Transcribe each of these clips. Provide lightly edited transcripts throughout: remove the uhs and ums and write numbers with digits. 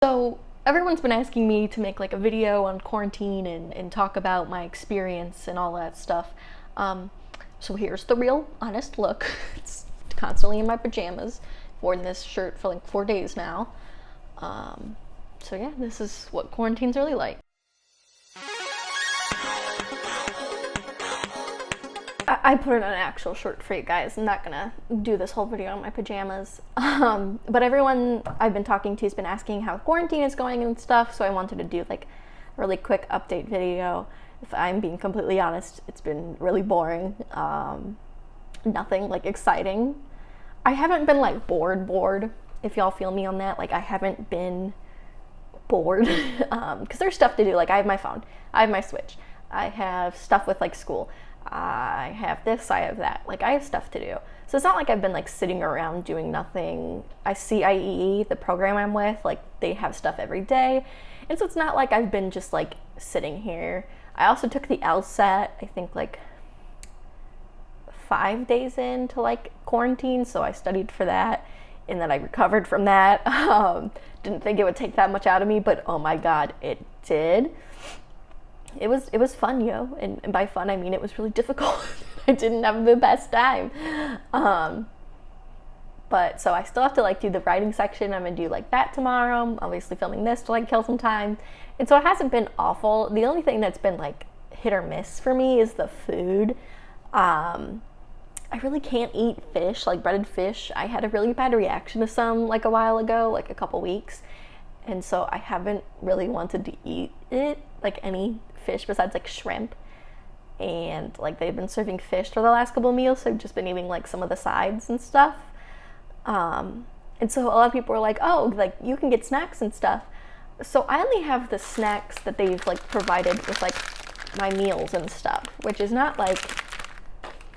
So everyone's been asking me to make like a video on quarantine and talk about my experience and all that stuff. So here's the real honest look. It's constantly in my pajamas. Worn this shirt for like 4 days now. So yeah, this is what quarantine's really like. I put in an actual shirt for you guys. I'm not gonna do this whole video in my pajamas. But everyone I've been talking to has been asking how quarantine is going and stuff, so I wanted to do like a really quick update video. If I'm being completely honest, it's been really boring. Nothing like exciting. I haven't been like bored, if y'all feel me on that. Like I haven't been bored because there's stuff to do. Like I have my phone, I have my Switch, I have stuff with like school, I have this, I have that. Like I have stuff to do. So it's not like I've been like sitting around doing nothing. I see IEE, the program I'm with, like they have stuff every day. And so it's not like I've been just like sitting here. I also took the LSAT, I think like 5 days into like quarantine. So I studied for that and then I recovered from that. Didn't think it would take that much out of me, but oh my God, it did. It was fun, yo, and by fun I mean it was really difficult. I didn't have the best time, but so I still have to like do the writing section. I'm gonna do like that tomorrow. I'm obviously filming this to like kill some time, and so it hasn't been awful. The only thing that's been like hit or miss for me is the food. I really can't eat fish, like breaded fish. I had a really bad reaction to some like a while ago, like a couple weeks, and so I haven't really wanted to eat it, like any fish besides like shrimp. And like they've been serving fish for the last couple of meals, so I've just been eating like some of the sides and stuff. And so a lot of people are like, oh, like you can get snacks and stuff. So I only have the snacks that they've like provided with like my meals and stuff, which is not like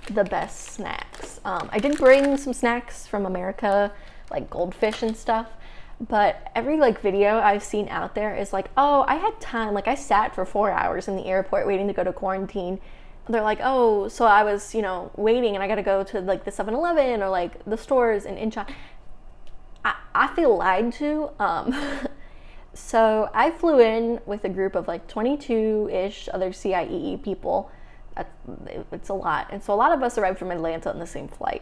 the best snacks. I did bring some snacks from America, like goldfish and stuff. But every like video I've seen out there is like, oh, I had time. Like I sat for 4 hours in the airport waiting to go to quarantine. They're like, oh, so I was, waiting and I got to go to like the 7-Eleven or like the stores in Incheon. I feel lied to. So I flew in with a group of like 22-ish other CIEE people. It's a lot. And so a lot of us arrived from Atlanta on the same flight.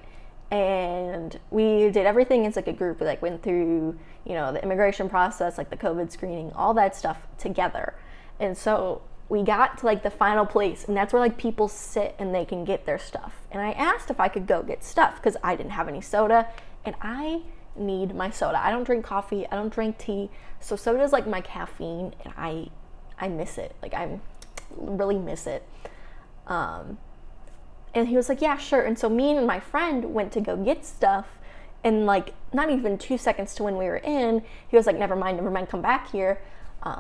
And we did everything as like a group. We like went through, the immigration process, like the COVID screening, all that stuff together. And so we got to like the final place, and that's where like people sit and they can get their stuff. And I asked if I could go get stuff because I didn't have any soda, and I need my soda. I don't drink coffee, I don't drink tea, so soda is like my caffeine, and I miss it. Like I really miss it. And he was like, yeah, sure. And so me and my friend went to go get stuff, and like not even 2 seconds to when we were in, he was like, never mind, come back here.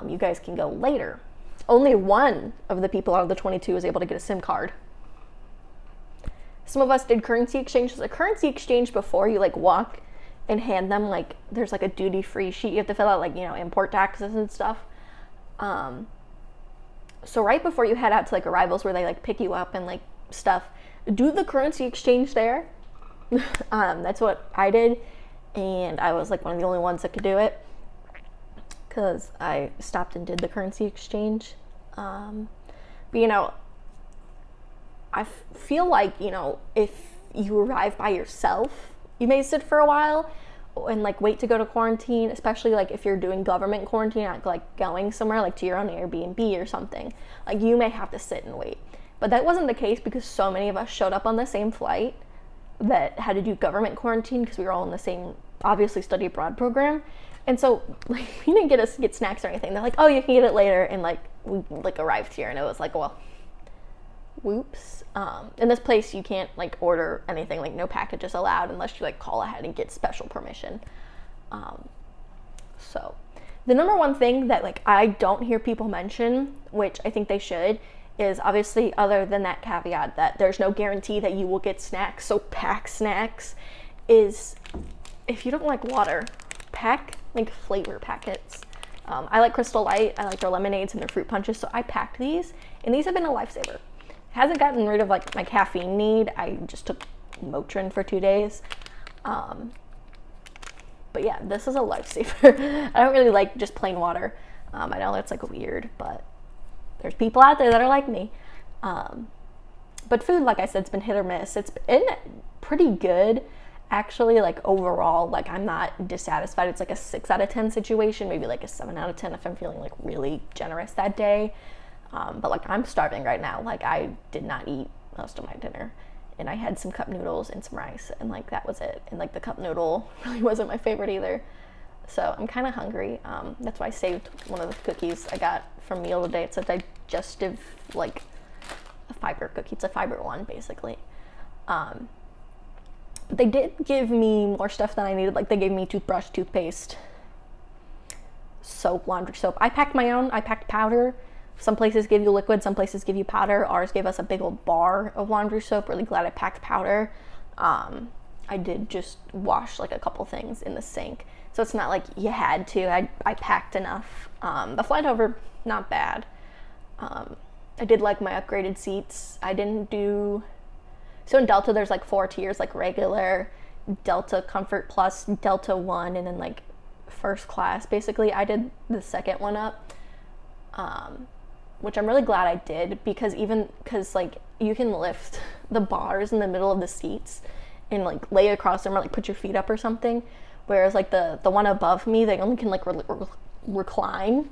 You guys can go later. Only one of the people out of the 22 was able to get a SIM card. Some of us did currency exchanges. A currency exchange before you like walk and hand them like, there's like a duty-free sheet you have to fill out, like, import taxes and stuff. So right before you head out to like arrivals where they like pick you up and like stuff, do the currency exchange there. That's what I did, and I was like one of the only ones that could do it because I stopped and did the currency exchange. But I feel like if you arrive by yourself, you may sit for a while and like wait to go to quarantine, especially like if you're doing government quarantine, not like going somewhere like to your own Airbnb or something. Like you may have to sit and wait. But that wasn't the case because so many of us showed up on the same flight that had to do government quarantine because we were all in the same, obviously, study abroad program. And so like we didn't get snacks or anything. They're like, oh, you can get it later. And like we like arrived here and it was like, well, whoops. In this place you can't like order anything, like no packages allowed unless you like call ahead and get special permission. So the number one thing that like I don't hear people mention, which I think they should, is obviously, other than that caveat that there's no guarantee that you will get snacks, so pack snacks, is if you don't like water, pack like flavor packets. I like Crystal Light, I like their lemonades and their fruit punches, so I packed these, and these have been a lifesaver. It hasn't gotten rid of like my caffeine need. I just took Motrin for 2 days. But yeah, this is a lifesaver. I don't really like just plain water. I know that's like weird, but there's people out there that are like me. But food, like I said, it's been hit or miss. It's been pretty good, actually, like overall. Like I'm not dissatisfied. It's like a 6 out of 10 situation, maybe like a 7 out of 10 if I'm feeling like really generous that day. But like I'm starving right now. Like I did not eat most of my dinner. And I had some cup noodles and some rice, and like that was it. And like the cup noodle really wasn't my favorite either. So I'm kind of hungry. That's why I saved one of the cookies I got from meal today. It's a digestive, like a fiber cookie. It's a fiber one, basically. But they did give me more stuff than I needed. Like they gave me toothbrush, toothpaste, soap, laundry soap. I packed my own. I packed powder. Some places give you liquid, some places give you powder. Ours gave us a big old bar of laundry soap. Really glad I packed powder. I did just wash like a couple things in the sink. So it's not like you had to. I packed enough. The flight over, not bad. I did like my upgraded seats. I didn't do... So in Delta, there's like 4 tiers, like regular, Delta Comfort Plus, Delta 1, and then like first class. Basically, I did the second one up. Which I'm really glad I did, because like you can lift the bars in the middle of the seats and like lay across them or like put your feet up or something, whereas like the one above me, they only can like recline,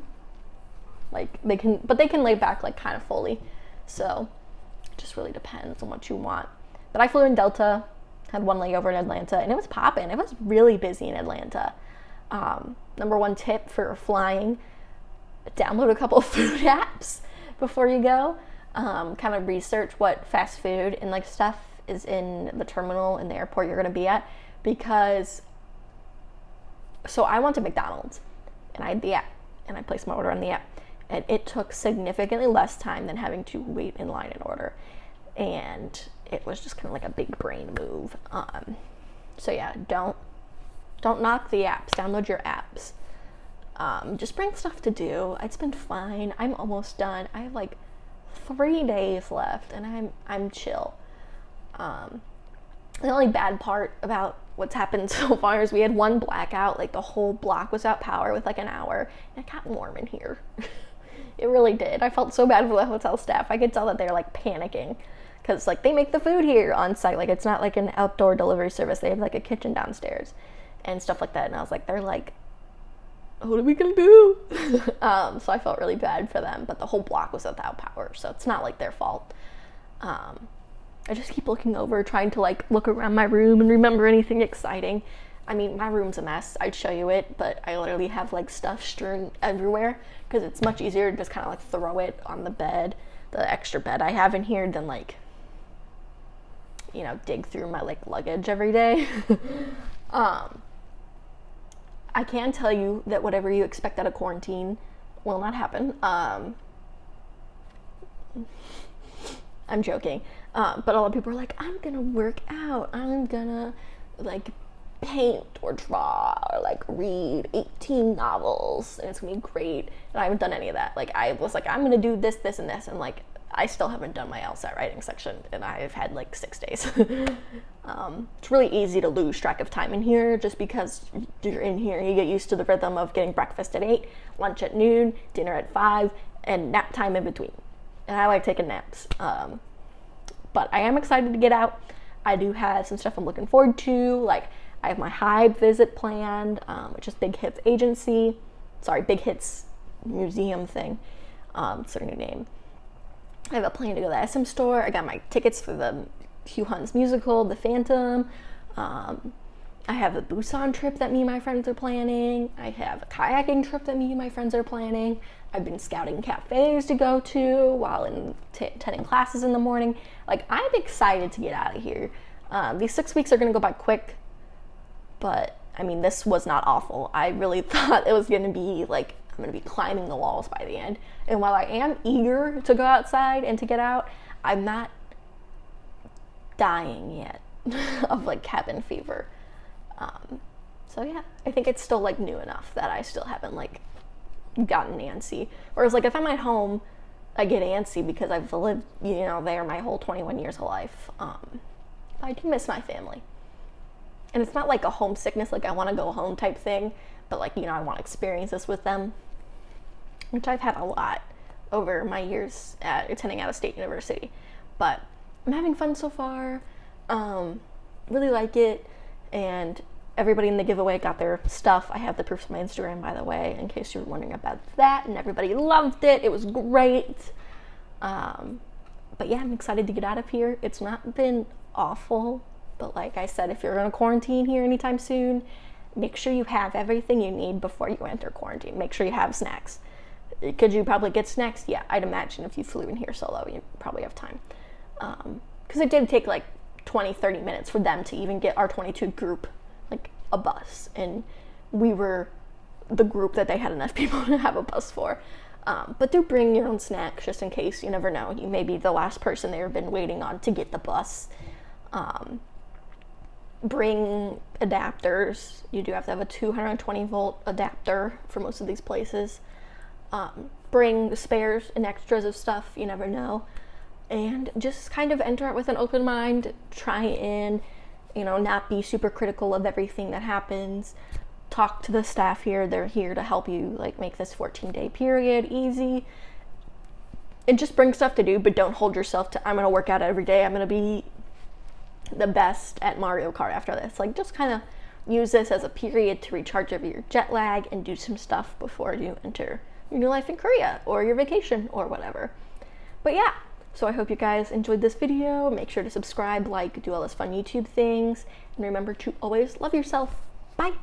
like they can lay back like kind of fully. So it just really depends on what you want. But I flew in Delta, had one layover in Atlanta, and it was popping. It was really busy in Atlanta. Number 1 tip for flying: download a couple food apps before you go. Kind of research what fast food and like stuff is in the terminal in the airport you're gonna be at, because so I went to McDonald's and I had the app and I placed my order on the app, and it took significantly less time than having to wait in line and order, and it was just kind of like a big brain move. So yeah, don't knock the apps. Download your apps. Just bring stuff to do. It's been fine. I'm almost done. I have like 3 days left, and I'm chill. The only bad part about what's happened so far is we had one blackout. Like the whole block was out power with like an hour, and it got warm in here. It really did. I felt so bad for the hotel staff. I could tell that they're like panicking, because like they make the food here on site. Like it's not like an outdoor delivery service. They have like a kitchen downstairs and stuff like that. And I was like, they're like, what are we gonna do? So I felt really bad for them, but the whole block was without power, so it's not like their fault. I just keep looking over, trying to like look around my room and remember anything exciting. I mean, my room's a mess. I'd show you it, but I literally have like stuff strewn everywhere, because it's much easier to just kind of like throw it on the bed, the extra bed I have in here, than like, you know, dig through my like luggage every day. I can tell you that whatever you expect out of quarantine will not happen. I'm joking. But a lot of people are like, I'm gonna work out. I'm gonna like paint or draw or like read 18 novels, and it's gonna be great. And I haven't done any of that. Like I was like, I'm gonna do this, this, and this, and like I still haven't done my LSAT writing section, and I've had like 6 days. It's really easy to lose track of time in here, just because you're in here, you get used to the rhythm of getting breakfast at 8, lunch at noon, dinner at 5, and nap time in between. And I like taking naps. But I am excited to get out. I do have some stuff I'm looking forward to. Like I have my Hive visit planned, which is Big Hits Agency. Sorry, Big Hits Museum thing. It's their new name. I have a plan to go to the SM store. I got my tickets for the Hugh Hunt's musical, The Phantom. I have a Busan trip that me and my friends are planning. I have a kayaking trip that me and my friends are planning. I've been scouting cafes to go to while attending classes in the morning. Like, I'm excited to get out of here. These 6 weeks are going to go by quick, but I mean, this was not awful. I really thought it was going to be like, I'm going to be climbing the walls by the end. And while I am eager to go outside and to get out, I'm not dying yet of like cabin fever. So yeah, I think it's still like new enough that I still haven't like gotten antsy. Whereas like if I'm at home, I get antsy because I've lived, you know, there my whole 21 years of life. I do miss my family. And it's not like a homesickness, like I want to go home type thing, but like, you know, I want to experience this with them, which I've had a lot over my years at attending out of state university. But I'm having fun so far. Really like it. And everybody in the giveaway got their stuff. I have the proofs on my Instagram, by the way, in case you were wondering about that. And everybody loved it. It was great. But yeah, I'm excited to get out of here. It's not been awful, but like I said, if you're going to quarantine here anytime soon, make sure you have everything you need before you enter quarantine. Make sure you have snacks. Could you probably get snacks? Yeah, I'd imagine if you flew in here solo, you probably have time. Because it did take like 20-30 minutes for them to even get our 22 group like a bus, and we were the group that they had enough people to have a bus for. But do bring your own snacks just in case. You never know. You may be the last person they've been waiting on to get the bus. Bring adapters. You do have to have a 220 volt adapter for most of these places. Bring the spares and extras of stuff. You never know. And just kind of enter it with an open mind. Try and, you know, not be super critical of everything that happens. Talk to the staff here. They're here to help you like make this 14-day period easy. And just bring stuff to do, but don't hold yourself to, I'm going to work out every day. I'm going to be the best at Mario Kart after this. Like, just kind of use this as a period to recharge over your jet lag and do some stuff before you enter your new life in Korea or your vacation or whatever. But yeah, so I hope you guys enjoyed this video. Make sure to subscribe, like, do all those fun YouTube things. And remember to always love yourself. Bye.